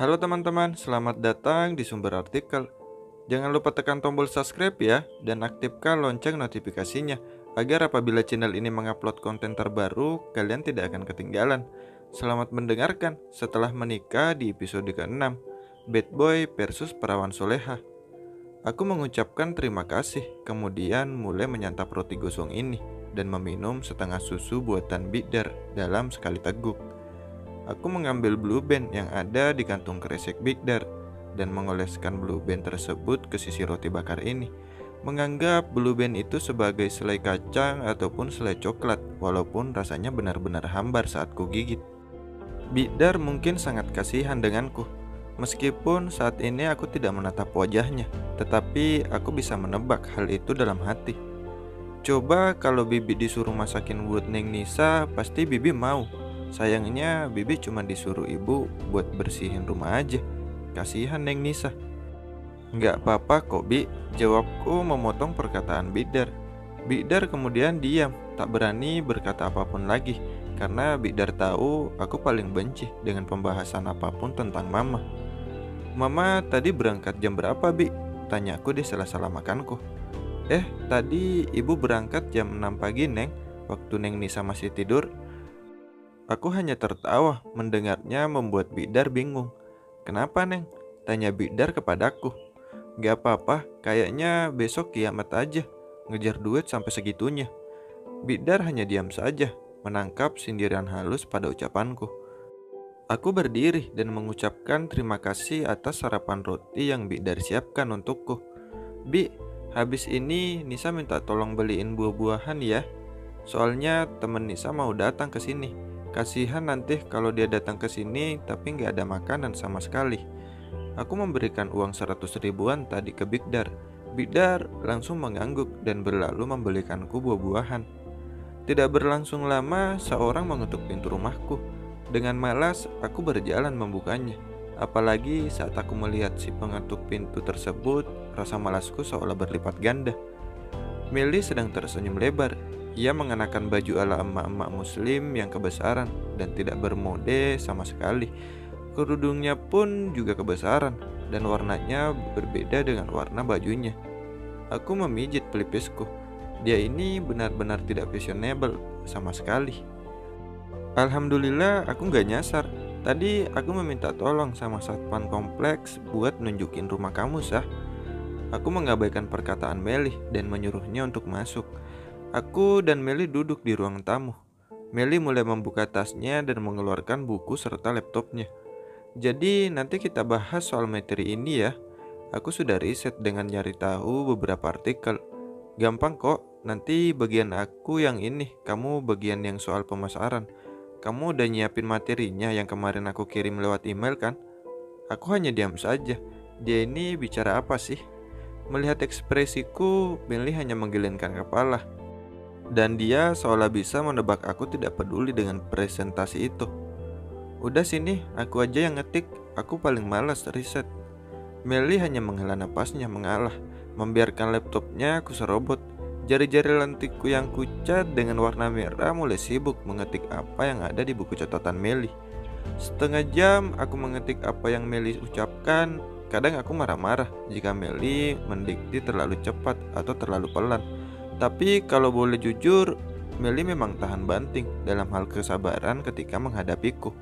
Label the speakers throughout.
Speaker 1: Halo teman-teman, selamat datang di Sumber Artikel. Jangan lupa tekan tombol subscribe ya, dan aktifkan lonceng notifikasinya, agar apabila channel ini mengupload konten terbaru, kalian tidak akan ketinggalan. Selamat mendengarkan setelah menikah di episode ke-6, Bad Boy versus Perawan Soleha. Aku mengucapkan terima kasih, kemudian mulai menyantap roti gosong ini, dan meminum setengah susu buatan Bidar dalam sekali teguk. Aku mengambil blue band yang ada di kantung kresek Bigdar dan mengoleskan blue band tersebut ke sisi roti bakar ini. Menganggap blue band itu sebagai selai kacang ataupun selai coklat, walaupun rasanya benar-benar hambar saat ku gigit. Bigdar mungkin sangat kasihan denganku. Meskipun saat ini aku tidak menatap wajahnya, tetapi aku bisa menebak hal itu dalam hati. Coba kalau Bibi disuruh masakin buat Neng Nisa, pasti Bibi mau. Sayangnya Bibi cuma disuruh ibu buat bersihin rumah aja. Kasihan Neng Nisa. Nggak apa-apa kok Bi, jawabku memotong perkataan Bidar. Bidar kemudian diam, tak berani berkata apapun lagi. Karena Bidar tahu aku paling benci dengan pembahasan apapun tentang Mama. Mama tadi berangkat jam berapa Bi? Tanyaku di sela-sela makanku. Tadi ibu berangkat jam 6 pagi Neng, waktu Neng Nisa masih tidur. Aku hanya tertawa mendengarnya membuat Bidar bingung. Kenapa Neng? Tanya Bidar kepadaku. Gak apa-apa, kayaknya besok kiamat aja. Ngejar duit sampai segitunya. Bidar hanya diam saja, menangkap sindiran halus pada ucapanku. Aku berdiri dan mengucapkan terima kasih atas sarapan roti yang Bidar siapkan untukku. Bi, habis ini Nisa minta tolong beliin buah-buahan ya. Soalnya temen Nisa mau datang ke sini. Kasihan nanti kalau dia datang ke sini tapi nggak ada makanan sama sekali. Aku memberikan uang 100 ribuan tadi ke Bigdar. Bigdar langsung mengangguk dan berlalu membelikanku buah-buahan. Tidak berlangsung lama, seorang mengetuk pintu rumahku. Dengan malas, aku berjalan membukanya. Apalagi saat aku melihat si pengetuk pintu tersebut, rasa malasku seolah berlipat ganda. Meli sedang tersenyum lebar. Ia mengenakan baju ala emak-emak muslim yang kebesaran dan tidak bermode sama sekali. Kerudungnya pun juga kebesaran dan warnanya berbeda dengan warna bajunya. Aku memijit pelipisku. Dia ini benar-benar tidak fashionable sama sekali. Alhamdulillah aku gak nyasar. Tadi aku meminta tolong sama satpam kompleks buat nunjukin rumah kamu sah. Aku mengabaikan perkataan Meli dan menyuruhnya untuk masuk. Aku dan Meli duduk di ruang tamu. Meli mulai membuka tasnya dan mengeluarkan buku serta laptopnya. Jadi nanti kita bahas soal materi ini ya. Aku sudah riset dengan nyari tahu beberapa artikel. Gampang kok, nanti bagian aku yang ini, kamu bagian yang soal pemasaran. Kamu udah nyiapin materinya yang kemarin aku kirim lewat email kan? Aku hanya diam saja. Dia ini bicara apa sih? Melihat ekspresiku, Meli hanya menggelengkan kepala. Dan dia seolah bisa menebak aku tidak peduli dengan presentasi itu. Udah sini, aku aja yang ngetik. Aku paling malas riset. Meli hanya menghela napasnya mengalah, membiarkan laptopnya aku serobot. Jari-jari lentikku yang kucat dengan warna merah mulai sibuk mengetik apa yang ada di buku catatan Meli. Setengah jam aku mengetik apa yang Meli ucapkan. Kadang aku marah-marah jika Meli mendikti terlalu cepat atau terlalu pelan. Tapi kalau boleh jujur, Meli memang tahan banting dalam hal kesabaran ketika menghadapiku.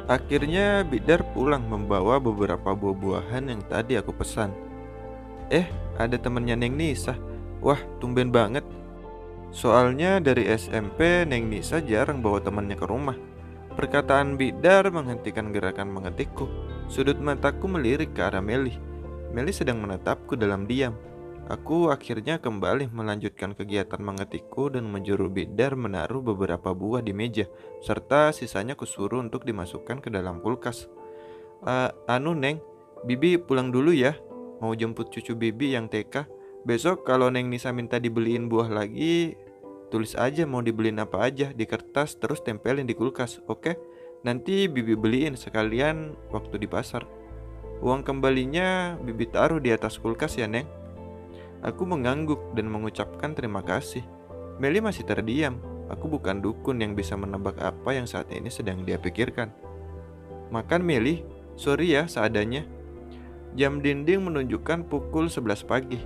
Speaker 1: Akhirnya Bidar pulang membawa beberapa buah-buahan yang tadi aku pesan. Ada temennya Neng Nisa. Wah, tumben banget. Soalnya dari SMP Neng Nisa jarang bawa temannya ke rumah. Perkataan Bidar menghentikan gerakan mengetikku. Sudut mataku melirik ke arah Meli. Meli sedang menatapku dalam diam. Aku akhirnya kembali melanjutkan kegiatan mengetikku dan menyuruh Bidar menaruh beberapa buah di meja, serta sisanya kusuruh untuk dimasukkan ke dalam kulkas. Neng, Bibi pulang dulu ya. Mau jemput cucu Bibi yang TK. Besok kalau Neng Nisa minta dibeliin buah lagi, tulis aja mau dibeliin apa aja di kertas terus tempelin di kulkas, oke? Nanti Bibi beliin sekalian waktu di pasar. Uang kembalinya Bibi taruh di atas kulkas ya Neng. Aku mengangguk dan mengucapkan terima kasih. Meli masih terdiam. Aku bukan dukun yang bisa menebak apa yang saat ini sedang dia pikirkan. Makan Meli, Sorry ya, seadanya. Jam dinding menunjukkan pukul 11 pagi.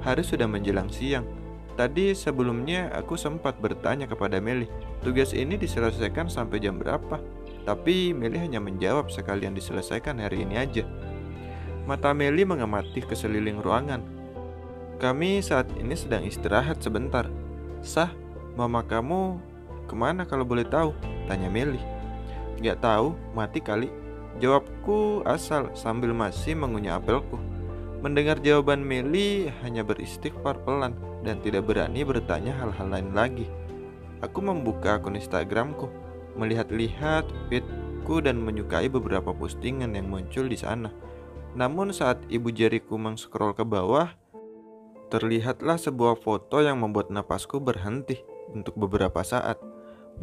Speaker 1: Hari sudah menjelang siang. Tadi sebelumnya aku sempat bertanya kepada Meli, tugas ini diselesaikan sampai jam berapa? Tapi Meli hanya menjawab sekalian diselesaikan hari ini aja. Mata Meli mengamati ke seliling ruangan. Kami saat ini sedang istirahat sebentar. Sah, mama kamu kemana kalau boleh tahu? Tanya Meli. Gak tahu, mati kali. Jawabku asal sambil masih mengunyah apelku. Mendengar jawaban Meli hanya beristighfar pelan dan tidak berani bertanya hal-hal lain lagi. Aku membuka akun Instagramku, melihat-lihat feedku dan menyukai beberapa postingan yang muncul di sana. Namun saat ibu jariku meng-scroll ke bawah, terlihatlah sebuah foto yang membuat napasku berhenti untuk beberapa saat.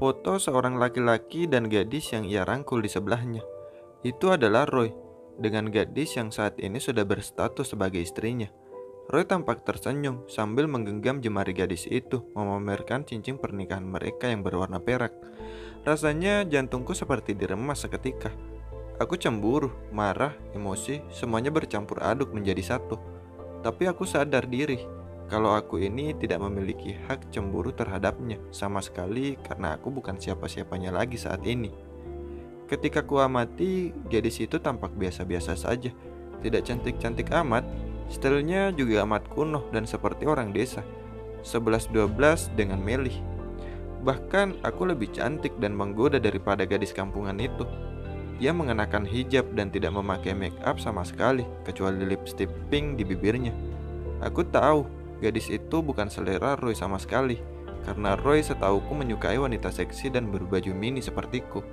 Speaker 1: Foto seorang laki-laki dan gadis yang ia rangkul di sebelahnya. Itu adalah Roy, dengan gadis yang saat ini sudah berstatus sebagai istrinya. Roy tampak tersenyum sambil menggenggam jemari gadis itu, memamerkan cincin pernikahan mereka yang berwarna perak. Rasanya jantungku seperti diremas seketika. Aku cemburu, marah, emosi, semuanya bercampur aduk menjadi satu. Tapi aku sadar diri kalau aku ini tidak memiliki hak cemburu terhadapnya sama sekali karena aku bukan siapa-siapanya lagi saat ini. Ketika ku amati, gadis itu tampak biasa-biasa saja. Tidak cantik-cantik amat, stylenya juga amat kuno dan seperti orang desa. 11-12 dengan Meli. Bahkan aku lebih cantik dan menggoda daripada gadis kampungan itu. Ia mengenakan hijab dan tidak memakai make up sama sekali, kecuali lipstick pink di bibirnya. Aku tahu gadis itu bukan selera Roy sama sekali, karena Roy setauku menyukai wanita seksi dan berbaju mini sepertiku.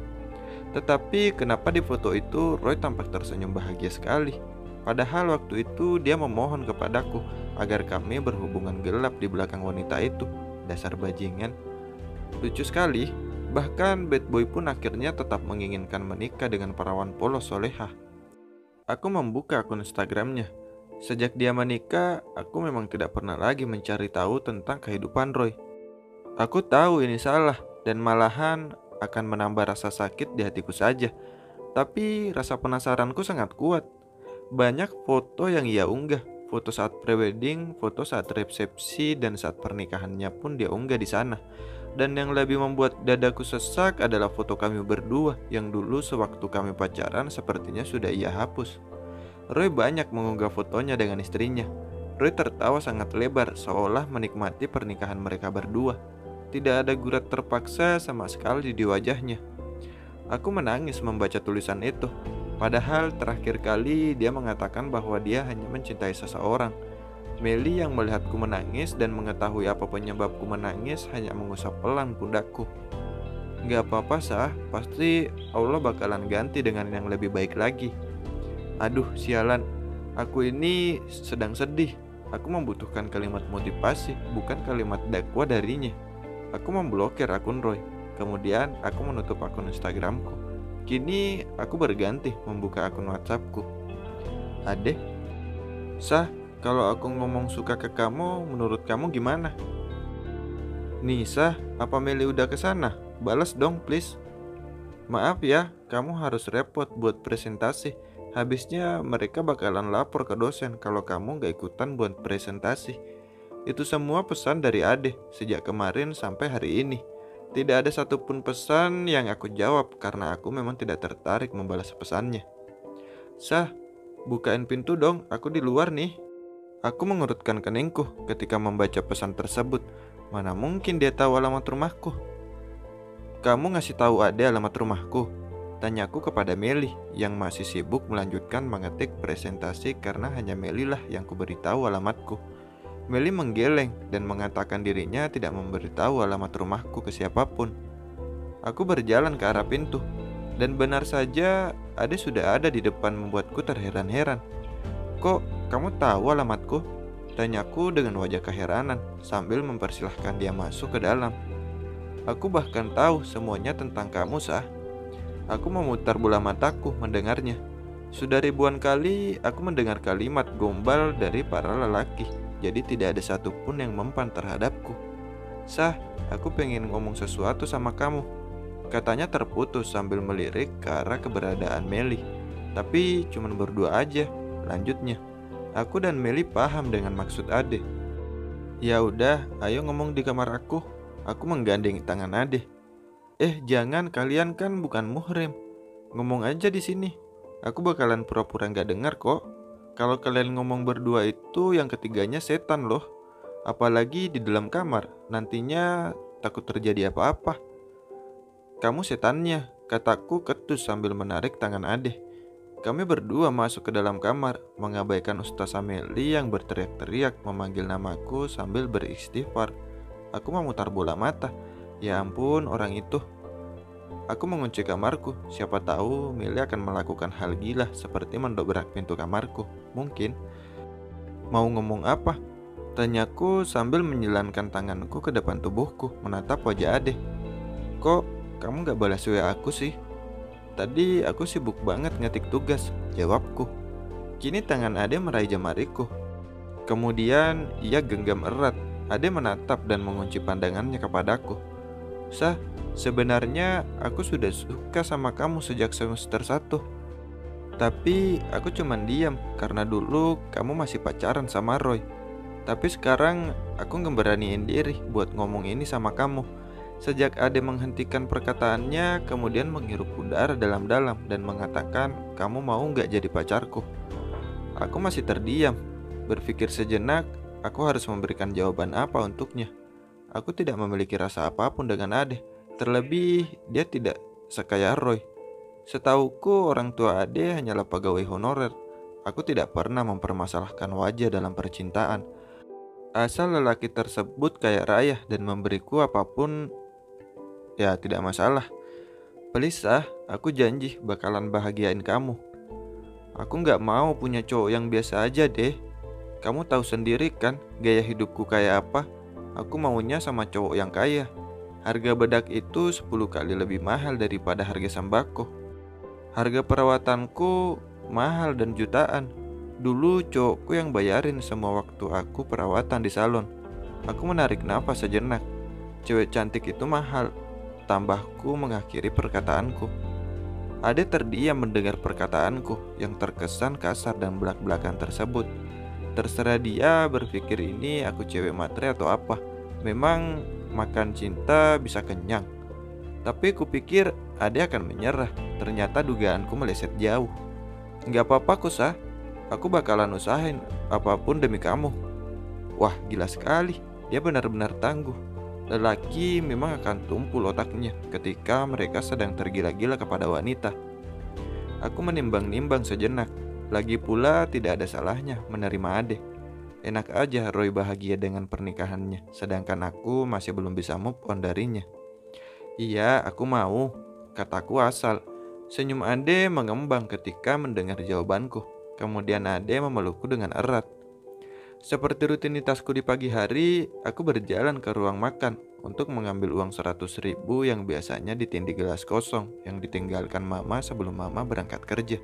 Speaker 1: Tetapi kenapa di foto itu Roy tampak tersenyum bahagia sekali? Padahal waktu itu dia memohon kepadaku agar kami berhubungan gelap di belakang wanita itu. Dasar bajingan. Lucu sekali. Bahkan bad boy pun akhirnya tetap menginginkan menikah dengan perawan polos solehah. Aku membuka akun Instagramnya. Sejak dia menikah, aku memang tidak pernah lagi mencari tahu tentang kehidupan Roy. Aku tahu ini salah dan malahan akan menambah rasa sakit di hatiku saja. Tapi rasa penasaranku sangat kuat. Banyak foto yang ia unggah, foto saat prewedding, foto saat resepsi, dan saat pernikahannya pun dia unggah di sana. Dan yang lebih membuat dadaku sesak adalah foto kami berdua yang dulu sewaktu kami pacaran sepertinya sudah ia hapus. Roy banyak mengunggah fotonya dengan istrinya. Roy tertawa sangat lebar seolah menikmati pernikahan mereka berdua. Tidak ada gurat terpaksa sama sekali di wajahnya. Aku menangis membaca tulisan itu. Padahal terakhir kali dia mengatakan bahwa dia hanya mencintai seseorang. Meli yang melihatku menangis dan mengetahui apa penyebabku menangis hanya mengusap pelan pundakku. Gak apa-apa Sah, pasti Allah bakalan ganti dengan yang lebih baik lagi. Aduh sialan, aku ini sedang sedih. Aku membutuhkan kalimat motivasi, bukan kalimat dakwah darinya. Aku memblokir akun Roy. Kemudian aku menutup akun Instagramku. Kini aku berganti membuka akun WhatsAppku. Ade, Sah, kalau aku ngomong suka ke kamu, menurut kamu gimana? Nisa, apa Meli udah kesana? Balas dong please. Maaf ya, kamu harus repot buat presentasi. Habisnya mereka bakalan lapor ke dosen kalau kamu gak ikutan buat presentasi. Itu semua pesan dari Ade sejak kemarin sampai hari ini. Tidak ada satupun pesan yang aku jawab karena aku memang tidak tertarik membalas pesannya. Sah, bukain pintu dong, aku di luar nih. Aku mengurutkan keningku ketika membaca pesan tersebut. Mana mungkin dia tahu alamat rumahku? Kamu ngasih tahu Ade alamat rumahku? Tanyaku kepada Meli yang masih sibuk melanjutkan mengetik presentasi karena hanya Meli lah yang kuberitahu alamatku. Meli menggeleng dan mengatakan dirinya tidak memberitahu alamat rumahku ke siapapun. Aku berjalan ke arah pintu, dan benar saja Ade sudah ada di depan membuatku terheran-heran. Kok kamu tahu alamatku? Tanyaku dengan wajah keheranan sambil mempersilahkan dia masuk ke dalam. Aku bahkan tahu semuanya tentang kamu, Sah. Aku memutar bola mataku mendengarnya. Sudah ribuan kali aku mendengar kalimat gombal dari para lelaki. Jadi tidak ada satupun yang mempan terhadapku. Sah, aku pengen ngomong sesuatu sama kamu. Katanya terputus sambil melirik ke arah keberadaan Meli. Tapi cuman berdua aja. Lanjutnya, aku dan Meli paham dengan maksud Ade. Ya udah, ayo ngomong di kamar aku. Aku menggandeng tangan Ade. Jangan, kalian kan bukan muhrim. Ngomong aja di sini. Aku bakalan pura-pura nggak dengar kok. Kalau kalian ngomong berdua itu yang ketiganya setan loh. Apalagi di dalam kamar. Nantinya takut terjadi apa-apa. Kamu setannya, kataku ketus sambil menarik tangan Ade. Kami berdua masuk ke dalam kamar, mengabaikan Ustaz Ameli yang berteriak-teriak memanggil namaku sambil beristighfar. Aku memutar bola mata. Ya ampun, orang itu. Aku mengunci kamarku. Siapa tahu Meli akan melakukan hal gila seperti mendobrak pintu kamarku. Mungkin. Mau ngomong apa? Tanyaku sambil menjalankan tanganku ke depan tubuhku, menatap wajah Ade. Kok kamu gak balas WA aku sih? Tadi aku sibuk banget ngetik tugas, jawabku. Kini tangan Ade meraih jemariku. Kemudian ia genggam erat. Ade menatap dan mengunci pandangannya kepadaku. Sebenarnya aku sudah suka sama kamu sejak semester 1. Tapi aku cuman diam karena dulu kamu masih pacaran sama Roy. Tapi sekarang aku gak beraniin diri buat ngomong ini sama kamu. Sejak Ade menghentikan perkataannya, kemudian menghirup udara dalam-dalam dan mengatakan, kamu mau gak jadi pacarku? Aku masih terdiam. Berpikir sejenak, aku harus memberikan jawaban apa untuknya. Aku tidak memiliki rasa apapun dengan Ade. Terlebih, dia tidak sekaya Roy. Setauku, orang tua Ade hanyalah pegawai honorer. Aku tidak pernah mempermasalahkan wajah dalam percintaan. Asal lelaki tersebut kaya raya dan memberiku apapun, ya tidak masalah. Please aku janji bakalan bahagiain kamu. Aku gak mau punya cowok yang biasa aja deh. Kamu tahu sendiri kan gaya hidupku kayak apa. Aku maunya sama cowok yang kaya. Harga bedak itu 10 kali lebih mahal daripada harga sembako. Harga perawatanku mahal dan jutaan. Dulu cowokku yang bayarin semua waktu aku perawatan di salon. Aku menarik napas sejenak. Cewek cantik itu mahal. Tambahku mengakhiri perkataanku. Ade terdiam mendengar perkataanku yang terkesan kasar dan belak-belakan tersebut. Terserah dia berpikir ini aku cewek matre atau apa. Memang makan cinta bisa kenyang. Tapi kupikir Ade akan menyerah. Ternyata dugaanku meleset jauh. Gak apa-apa Kusa. Aku bakalan usahain apapun demi kamu. Wah, gila sekali. Dia benar-benar tangguh. Lelaki memang akan tumpul otaknya ketika mereka sedang tergila-gila kepada wanita. Aku menimbang-nimbang sejenak. Lagi pula tidak ada salahnya menerima Ade. Enak aja Roy bahagia dengan pernikahannya, sedangkan aku masih belum bisa move on darinya. Iya, aku mau, kataku asal. Senyum Ade mengembang ketika mendengar jawabanku. Kemudian Ade memelukku dengan erat. Seperti rutinitasku di pagi hari, aku berjalan ke ruang makan untuk mengambil uang 100.000 yang biasanya ditindih gelas kosong yang ditinggalkan mama sebelum mama berangkat kerja.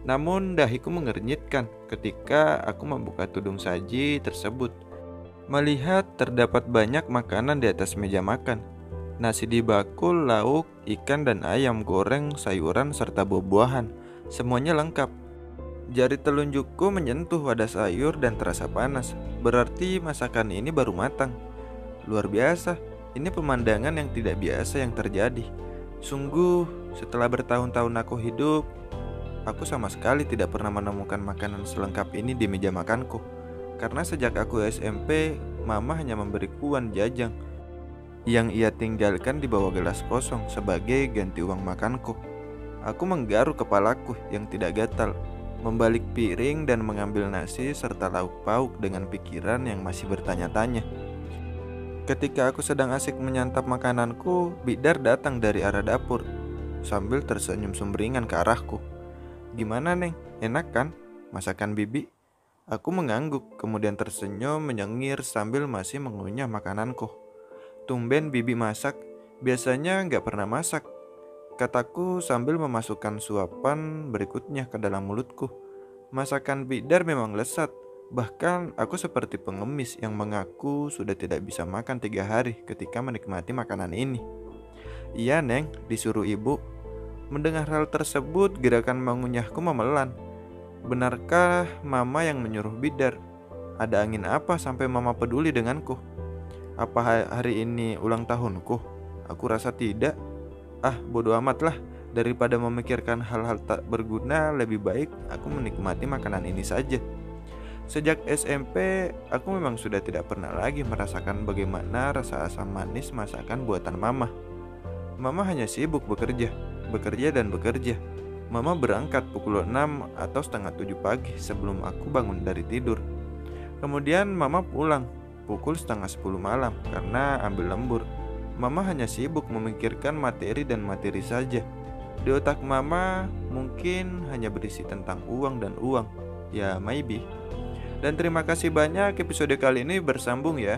Speaker 1: Namun dahiku mengernyitkan ketika aku membuka tudung saji tersebut. Melihat terdapat banyak makanan di atas meja makan. Nasi di bakul, lauk, ikan dan ayam goreng, sayuran serta buah-buahan. Semuanya lengkap. Jari telunjukku menyentuh wadah sayur dan terasa panas. Berarti masakan ini baru matang. Luar biasa. Ini pemandangan yang tidak biasa yang terjadi. Sungguh, setelah bertahun-tahun aku hidup, aku sama sekali tidak pernah menemukan makanan selengkap ini di meja makanku. Karena sejak aku SMP, mama hanya memberiku uang jajang yang ia tinggalkan di bawah gelas kosong sebagai ganti uang makanku. Aku menggaruk kepalaku yang tidak gatal, membalik piring dan mengambil nasi serta lauk pauk dengan pikiran yang masih bertanya-tanya. Ketika aku sedang asik menyantap makananku, Bidar datang dari arah dapur sambil tersenyum sumringah ke arahku. Gimana Neng? Enak kan? Masakan Bibi? Aku mengangguk, kemudian tersenyum menyengir sambil masih mengunyah makananku. Tumben Bibi masak, biasanya gak pernah masak, kataku sambil memasukkan suapan berikutnya ke dalam mulutku. Masakan Bidar memang lezat. Bahkan aku seperti pengemis yang mengaku sudah tidak bisa makan 3 hari ketika menikmati makanan ini. Iya Neng, disuruh ibu. Mendengar hal tersebut, gerakan mengunyahku memelan. Benarkah mama yang menyuruh bidar? Ada angin apa sampai mama peduli denganku? Apa hari ini ulang tahunku? Aku rasa tidak. Ah, bodo amatlah. Daripada memikirkan hal-hal tak berguna, lebih baik aku menikmati makanan ini saja. Sejak SMP, aku memang sudah tidak pernah lagi merasakan bagaimana rasa asam manis masakan buatan mama. Mama hanya sibuk bekerja, bekerja dan bekerja. Mama berangkat pukul 6 atau setengah 7 pagi sebelum aku bangun dari tidur. Kemudian mama pulang pukul setengah 10 malam karena ambil lembur. Mama hanya sibuk memikirkan materi dan materi saja. Di otak mama mungkin hanya berisi tentang uang dan uang. Ya maybe. Dan terima kasih banyak, episode kali ini bersambung ya.